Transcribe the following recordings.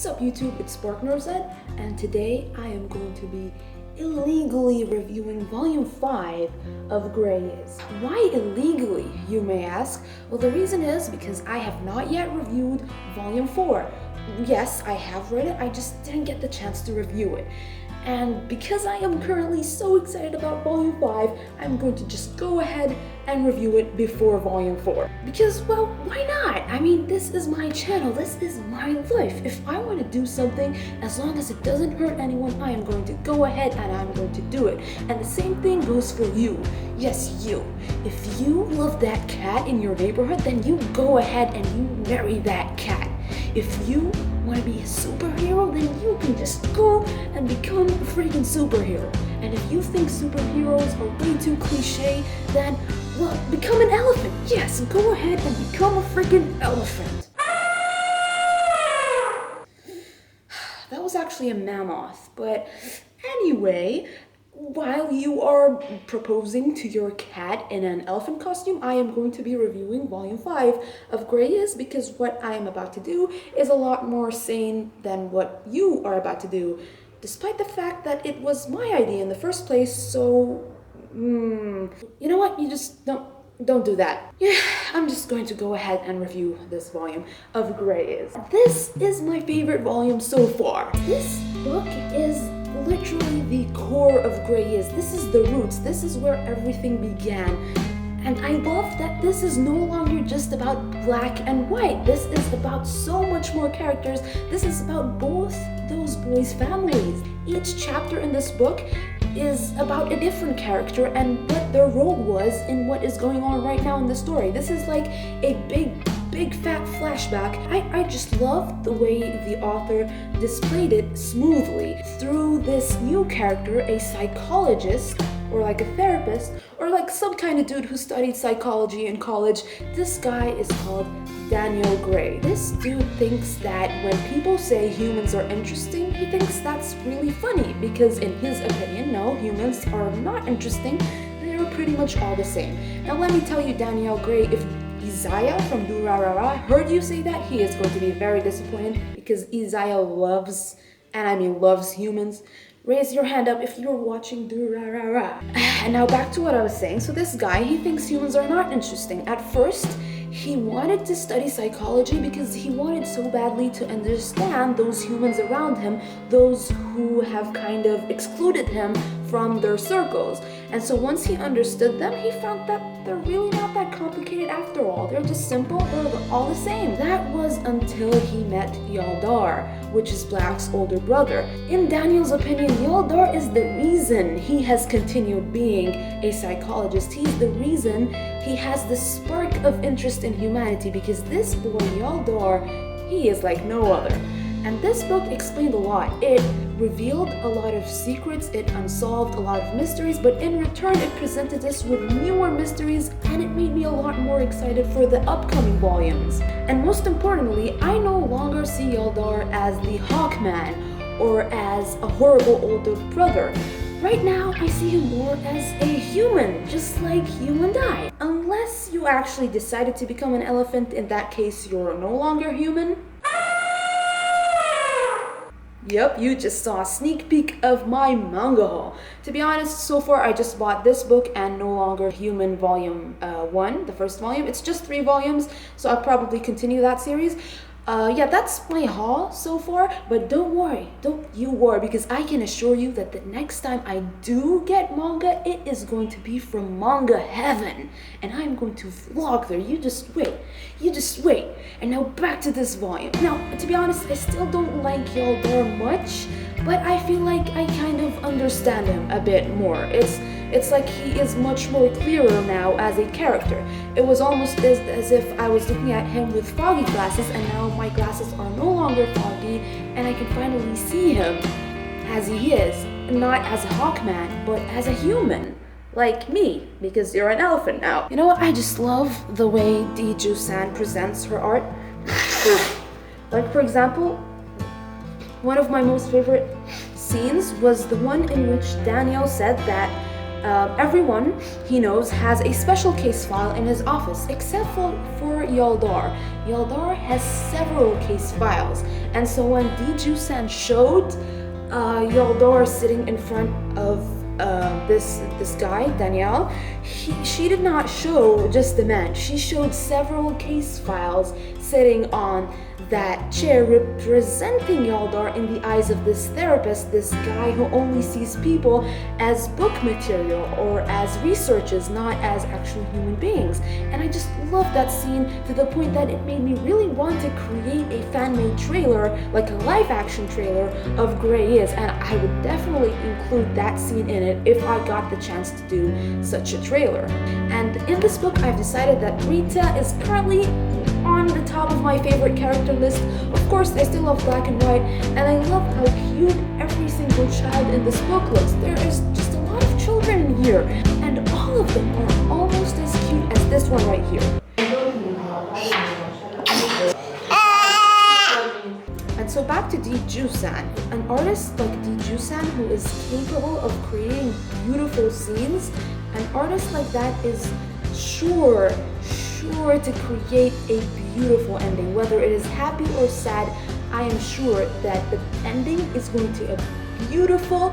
What's up YouTube, it's SparkNerdZ, and today I am going to be illegally reviewing Volume 5 of Grey Is. Why illegally, you may ask? Well, the reason is because I have not yet reviewed Volume 4. Yes, I have read it, I just didn't get the chance to review it. And because I am currently so excited about Volume 5, I'm going to just go ahead and review it before Volume 4. Because, well, why not? I mean, this is my channel, this is my life. If I want to do something, as long as it doesn't hurt anyone, I am going to go ahead and I'm going to do it. And the same thing goes for you. Yes, you. If you love that cat in your neighborhood, then you go ahead and you marry that cat. If you want to be a superhero, then you can just go and become a freaking superhero. And if you think superheroes are way too cliche, then, well, become an elephant. Yes, go ahead and become a freaking elephant. That was actually a mammoth, but anyway, while you are proposing to your cat in an elephant costume, I am going to be reviewing Volume 5 of Grey Is, because what I am about to do is a lot more sane than what you are about to do, despite the fact that it was my idea in the first place, so, you know what, you just don't do that. Yeah, I'm just going to go ahead and review this volume of Grey Is. This is my favorite volume so far. This book is literally the core of Grey Is. This is the roots. This is where everything began. And I love that this is no longer just about black and white. This is about so much more characters. This is about both those boys' families. Each chapter in this book is about a different character and what their role was in what is going on right now in the story. This is like a big fat flashback. I just love the way the author displayed it smoothly through this new character, a psychologist, or like a therapist, or like some kind of dude who studied psychology in college. This guy is called Danial Grey. This dude thinks that when people say humans are interesting, he thinks that's really funny, because in his opinion, no, humans are not interesting. They're pretty much all the same. Now let me tell you, Danial Grey, if Isaiah from Durarara heard you say that, he is going to be very disappointed, because Isaiah loves, and I mean loves, humans. Raise your hand up if you're watching Durarara. And now back to what I was saying. So this guy, he thinks humans are not interesting. At first, he wanted to study psychology because he wanted so badly to understand those humans around him, those who have kind of excluded him from their circles. And so once he understood them, he found that they're really not that complicated after all. They're just simple, they're all the same. That was until he met Yaldar, which is Black's older brother. In Daniel's opinion, Yaldar is the reason he has continued being a psychologist. He's the reason he has this spark of interest in humanity, because this boy, Yaldar, he is like no other. And this book explained a lot. It revealed a lot of secrets, it unsolved a lot of mysteries, but in return it presented us with newer mysteries, and it made me a lot more excited for the upcoming volumes. And most importantly, I no longer see Yaldar as the Hawkman or as a horrible older brother. Right now, I see him more as a human, just like you and I. Unless you actually decided to become an elephant, in that case you're no longer human. Yep, you just saw a sneak peek of my manga haul. To be honest, so far I just bought this book and No Longer Human Volume 1, the first volume. It's just 3 volumes, so I'll probably continue that series. Yeah, that's my haul so far, but don't you worry, because I can assure you that the next time I do get manga, it is going to be from Manga Heaven, and I'm going to vlog there. You just wait. And now back to this volume. Now, to be honest, I still don't like Yaldar much, but I feel like I kind of understand him a bit more. It's like he is much more clearer now as a character. It was almost as if I was looking at him with foggy glasses, and now my glasses are no longer foggy, and I can finally see him as he is, not as a Hawkman, but as a human. Like me, because you're an elephant now. You know what, I just love the way Diju-san presents her art. Like, for example, one of my most favorite scenes was the one in which Daniel said that Everyone he knows has a special case file in his office, except for Yaldar. Yaldar has several case files, and so when Diju-san showed Yaldar sitting in front of this guy, Daniel, she did not show just the man. She showed several case files sitting on that chair, representing Yaldar in the eyes of this therapist, this guy who only sees people as book material or as researches, not as actual human beings. And I just love that scene to the point that it made me really want to create a fan-made trailer, like a live-action trailer of Grey is, and I would definitely include that scene in it if I got the chance to do such a trailer. And in this book, I've decided that Rita is currently on the top of my favorite character list. Of course, I still love Black and White, and I love how cute every single child in this book looks. There is just a lot of children in here, and all of them are almost as cute as this one right here. And so back to Diju-san. An artist like Diju-san who is capable of creating beautiful scenes, an artist like that is sure to create a beautiful ending. Whether it is happy or sad, I am sure that the ending is going to be a beautiful,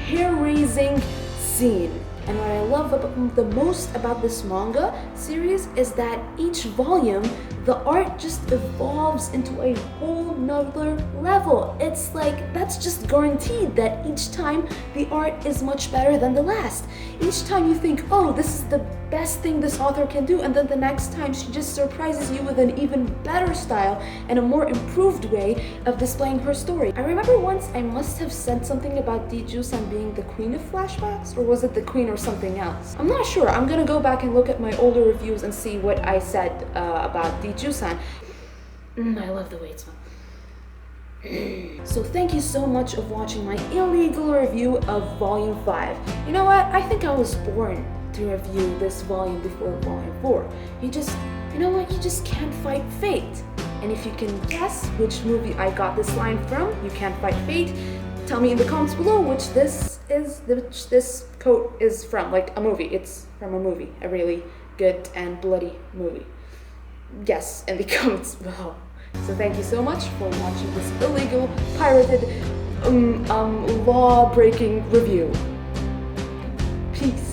hair-raising scene. And what I love the most about this manga series is that each volume, the art just evolves into a whole nother level. It's like, that's just guaranteed that each time the art is much better than the last. Each time you think, oh, this is the best thing this author can do, and then the next time she just surprises you with an even better style and a more improved way of displaying her story. I remember once I must have said something about Diju-san being the queen of flashbacks, or was it the queen or something else? I'm not sure. I'm gonna go back and look at my older reviews and see what I said about Diju-san. I love the way it smells. So thank you so much for watching my illegal review of Volume 5. You know what? I think I was born to review this volume before Volume 4. You know what? You just can't fight fate. And if you can guess which movie I got this line from, You Can't Fight Fate, tell me in the comments below which this quote is from. Like a movie. It's from a movie. A really good and bloody movie. Guess in the comments below. So thank you so much for watching this illegal, pirated, law-breaking review. Peace.